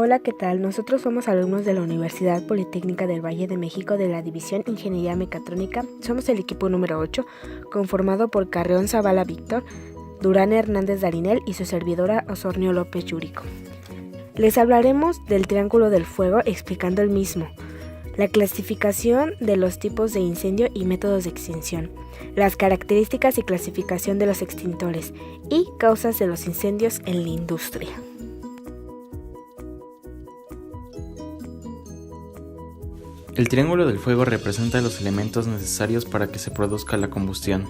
Hola, ¿qué tal? Nosotros somos alumnos de la Universidad Politécnica del Valle de México de la División Ingeniería Mecatrónica. Somos el equipo número 8, conformado por Carreón Zavala Víctor, Durán Hernández Darinel y su servidora Osornio López Yúrico. Les hablaremos del Triángulo del Fuego explicando el mismo, la clasificación de los tipos de incendio y métodos de extinción, las características y clasificación de los extintores y causas de los incendios en la industria. El triángulo del fuego representa los elementos necesarios para que se produzca la combustión.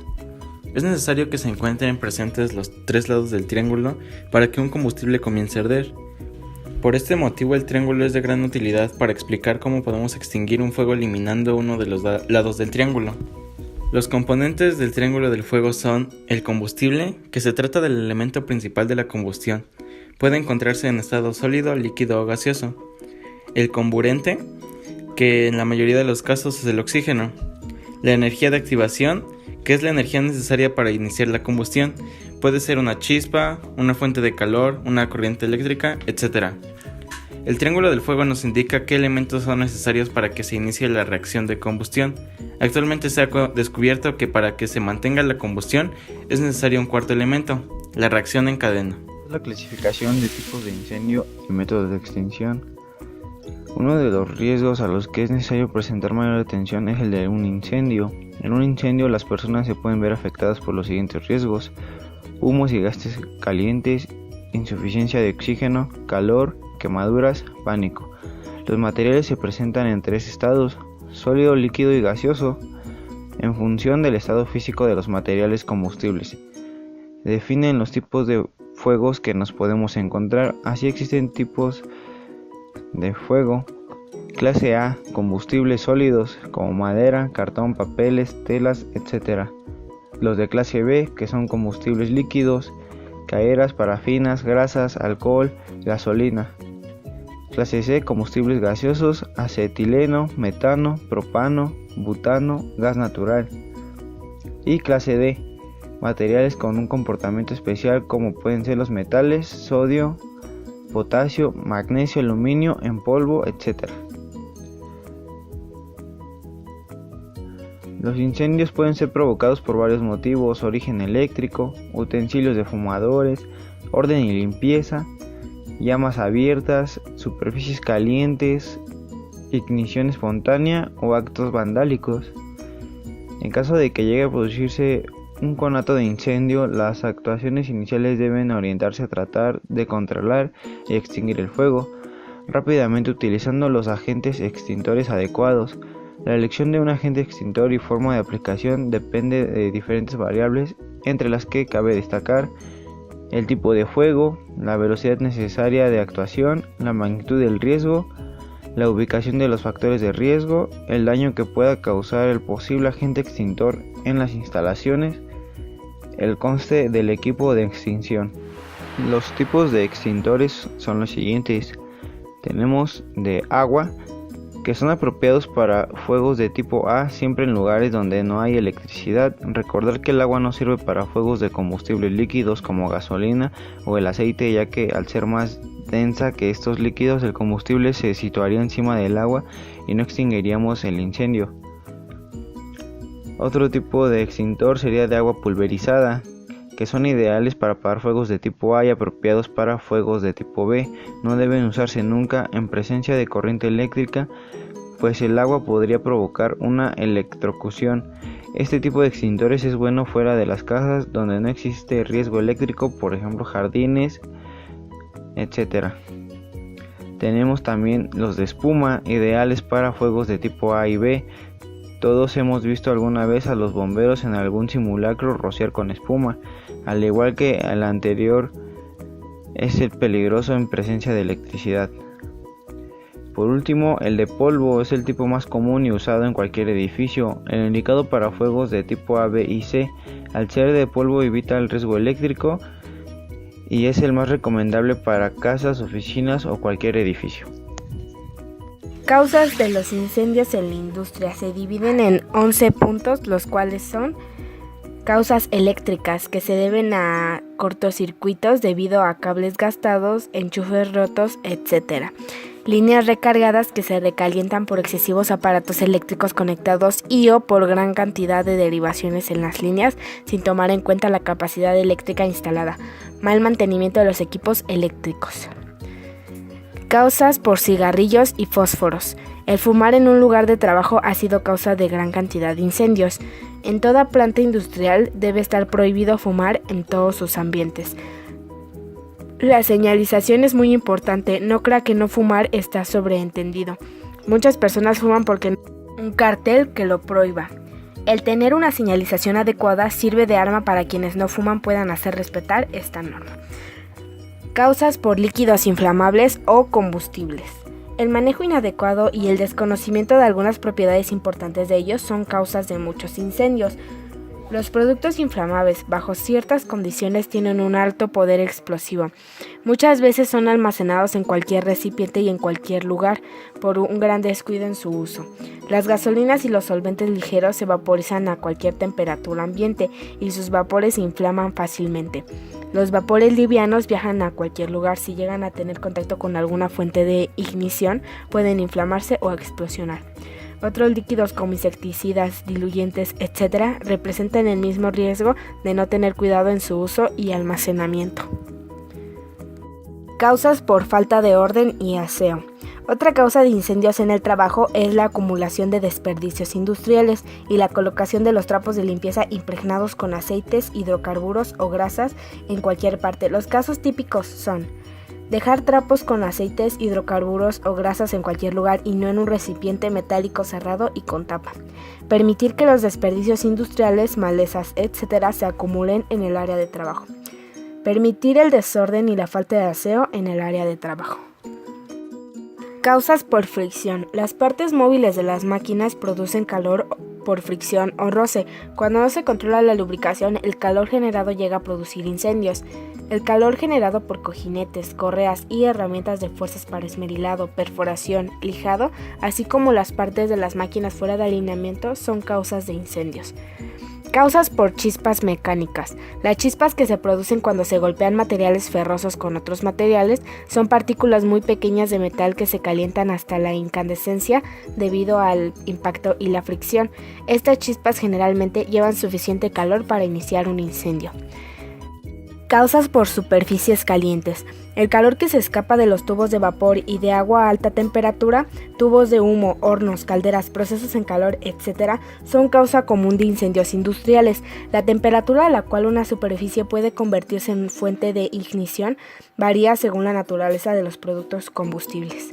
Es necesario que se encuentren presentes los tres lados del triángulo para que un combustible comience a arder. Por este motivo el triángulo es de gran utilidad para explicar cómo podemos extinguir un fuego eliminando uno de los lados del triángulo. Los componentes del triángulo del fuego son el combustible, que se trata del elemento principal de la combustión. Puede encontrarse en estado sólido, líquido o gaseoso. El comburente, que en la mayoría de los casos es el oxígeno. La energía de activación, que es la energía necesaria para iniciar la combustión. Puede ser una chispa, una fuente de calor, una corriente eléctrica, etc. El triángulo del fuego nos indica qué elementos son necesarios para que se inicie la reacción de combustión. Actualmente se ha descubierto que para que se mantenga la combustión es necesario un cuarto elemento, la reacción en cadena. La clasificación de tipos de incendio y métodos de extinción. Uno de los riesgos a los que es necesario presentar mayor atención es el de un incendio. En un incendio las personas se pueden ver afectadas por los siguientes riesgos: humos y gases calientes, insuficiencia de oxígeno, calor, quemaduras, pánico. Los materiales se presentan en tres estados: sólido, líquido y gaseoso, en función del estado físico de los materiales combustibles. Se definen los tipos de fuegos que nos podemos encontrar. Así existen tipos de fuego. Clase A, combustibles sólidos como madera, cartón, papeles, telas, etc. Los de clase B, que son combustibles líquidos, calderas, parafinas, grasas, alcohol, gasolina. Clase C, combustibles gaseosos, acetileno, metano, propano, butano, gas natural. Y clase D, materiales con un comportamiento especial como pueden ser los metales, sodio, potasio, magnesio, aluminio en polvo, etc. Los incendios pueden ser provocados por varios motivos: origen eléctrico, utensilios de fumadores, orden y limpieza, llamas abiertas, superficies calientes, ignición espontánea o actos vandálicos. En caso de que llegue a producirse un conato de incendio, las actuaciones iniciales deben orientarse a tratar de controlar y extinguir el fuego rápidamente utilizando los agentes extintores adecuados. La elección de un agente extintor y forma de aplicación depende de diferentes variables, entre las que cabe destacar el tipo de fuego, la velocidad necesaria de actuación, la magnitud del riesgo, la ubicación de los factores de riesgo, el daño que pueda causar el posible agente extintor en las instalaciones, el conste del equipo de extinción. Los tipos de extintores son los siguientes. Tenemos de agua, que son apropiados para fuegos de tipo A siempre en lugares donde no hay electricidad. Recordar que el agua no sirve para fuegos de combustibles líquidos como gasolina o el aceite, ya que al ser más densa que estos líquidos, el combustible se situaría encima del agua y no extinguiríamos el incendio. Otro tipo de extintor sería de agua pulverizada, que son ideales para apagar fuegos de tipo A y apropiados para fuegos de tipo B. No deben usarse nunca en presencia de corriente eléctrica, pues el agua podría provocar una electrocución. Este tipo de extintores es bueno fuera de las casas donde no existe riesgo eléctrico, por ejemplo jardines, etc. Tenemos también los de espuma, ideales para fuegos de tipo A y B. Todos hemos visto alguna vez a los bomberos en algún simulacro rociar con espuma. Al igual que el anterior, es el peligroso en presencia de electricidad. Por último, el de polvo es el tipo más común y usado en cualquier edificio, el indicado para fuegos de tipo A, B y C. Al ser de polvo evita el riesgo eléctrico y es el más recomendable para casas, oficinas o cualquier edificio. Causas de los incendios en la industria se dividen en 11 puntos, los cuales son Causas eléctricas que se deben a cortocircuitos debido a cables gastados, enchufes rotos, etc. Líneas recargadas que se recalientan por excesivos aparatos eléctricos conectados y o por gran cantidad de derivaciones en las líneas sin tomar en cuenta la capacidad eléctrica instalada. Mal mantenimiento de los equipos eléctricos. Causas por cigarrillos y fósforos. El fumar en un lugar de trabajo ha sido causa de gran cantidad de incendios. En toda planta industrial debe estar prohibido fumar en todos sus ambientes. La señalización es muy importante, no crea que no fumar está sobreentendido. Muchas personas fuman porque no hay un cartel que lo prohíba. El tener una señalización adecuada sirve de arma para quienes no fuman puedan hacer respetar esta norma. Causas por líquidos inflamables o combustibles. El manejo inadecuado y el desconocimiento de algunas propiedades importantes de ellos son causas de muchos incendios. Los productos inflamables bajo ciertas condiciones tienen un alto poder explosivo. Muchas veces son almacenados en cualquier recipiente y en cualquier lugar por un gran descuido en su uso. Las gasolinas y los solventes ligeros se vaporizan a cualquier temperatura ambiente y sus vapores se inflaman fácilmente. Los vapores livianos viajan a cualquier lugar. Si llegan a tener contacto con alguna fuente de ignición, pueden inflamarse o explosionar. Otros líquidos como insecticidas, diluyentes, etc. representan el mismo riesgo de no tener cuidado en su uso y almacenamiento. Causas por falta de orden y aseo. Otra causa de incendios en el trabajo es la acumulación de desperdicios industriales y la colocación de los trapos de limpieza impregnados con aceites, hidrocarburos o grasas en cualquier parte. Los casos típicos son dejar trapos con aceites, hidrocarburos o grasas en cualquier lugar y no en un recipiente metálico cerrado y con tapa. Permitir que los desperdicios industriales, malezas, etc. se acumulen en el área de trabajo. Permitir el desorden y la falta de aseo en el área de trabajo. Causas por fricción. Las partes móviles de las máquinas producen calor por fricción o roce. Cuando no se controla la lubricación, el calor generado llega a producir incendios. El calor generado por cojinetes, correas y herramientas de fuerzas para esmerilado, perforación, lijado, así como las partes de las máquinas fuera de alineamiento, son causas de incendios. Causas por chispas mecánicas. Las chispas que se producen cuando se golpean materiales ferrosos con otros materiales son partículas muy pequeñas de metal que se calientan hasta la incandescencia debido al impacto y la fricción. Estas chispas generalmente llevan suficiente calor para iniciar un incendio. Causas por superficies calientes. El calor que se escapa de los tubos de vapor y de agua a alta temperatura, tubos de humo, hornos, calderas, procesos en calor, etc., son causa común de incendios industriales. La temperatura a la cual una superficie puede convertirse en fuente de ignición varía según la naturaleza de los productos combustibles.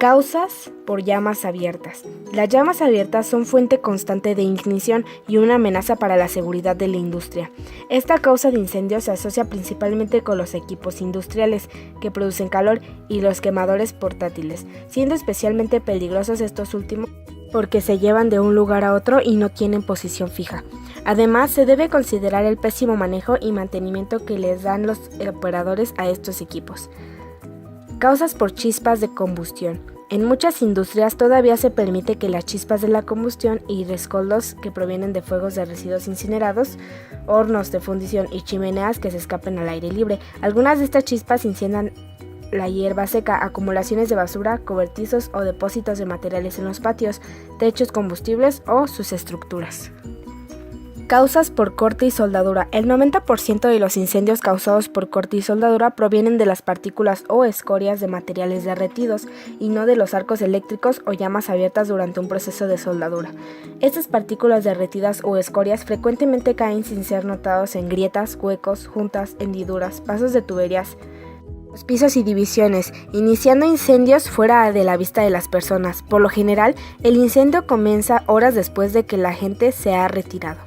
Causas por llamas abiertas. Las llamas abiertas son fuente constante de ignición y una amenaza para la seguridad de la industria. Esta causa de incendios se asocia principalmente con los equipos industriales que producen calor y los quemadores portátiles, siendo especialmente peligrosos estos últimos porque se llevan de un lugar a otro y no tienen posición fija. Además, se debe considerar el pésimo manejo y mantenimiento que les dan los operadores a estos equipos. Causas por chispas de combustión. En muchas industrias todavía se permite que las chispas de la combustión y rescoldos que provienen de fuegos de residuos incinerados, hornos de fundición y chimeneas que se escapen al aire libre. Algunas de estas chispas inciendan la hierba seca, acumulaciones de basura, cobertizos o depósitos de materiales en los patios, techos combustibles o sus estructuras. Causas por corte y soldadura. El 90% de los incendios causados por corte y soldadura provienen de las partículas o escorias de materiales derretidos y no de los arcos eléctricos o llamas abiertas durante un proceso de soldadura. Estas partículas derretidas o escorias frecuentemente caen sin ser notados en grietas, huecos, juntas, hendiduras, pasos de tuberías, los pisos y divisiones, iniciando incendios fuera de la vista de las personas. Por lo general, el incendio comienza horas después de que la gente se ha retirado.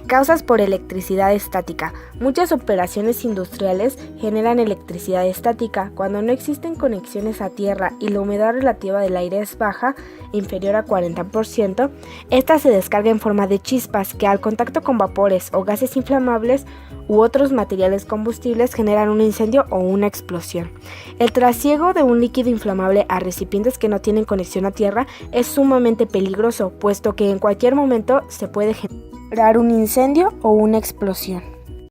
Causas por electricidad estática. Muchas operaciones industriales generan electricidad estática. Cuando no existen conexiones a tierra y la humedad relativa del aire es baja, inferior a 40%, esta se descarga en forma de chispas que al contacto con vapores o gases inflamables u otros materiales combustibles generan un incendio o una explosión. El trasiego de un líquido inflamable a recipientes que no tienen conexión a tierra es sumamente peligroso, puesto que en cualquier momento se puede generar un incendio o una explosión.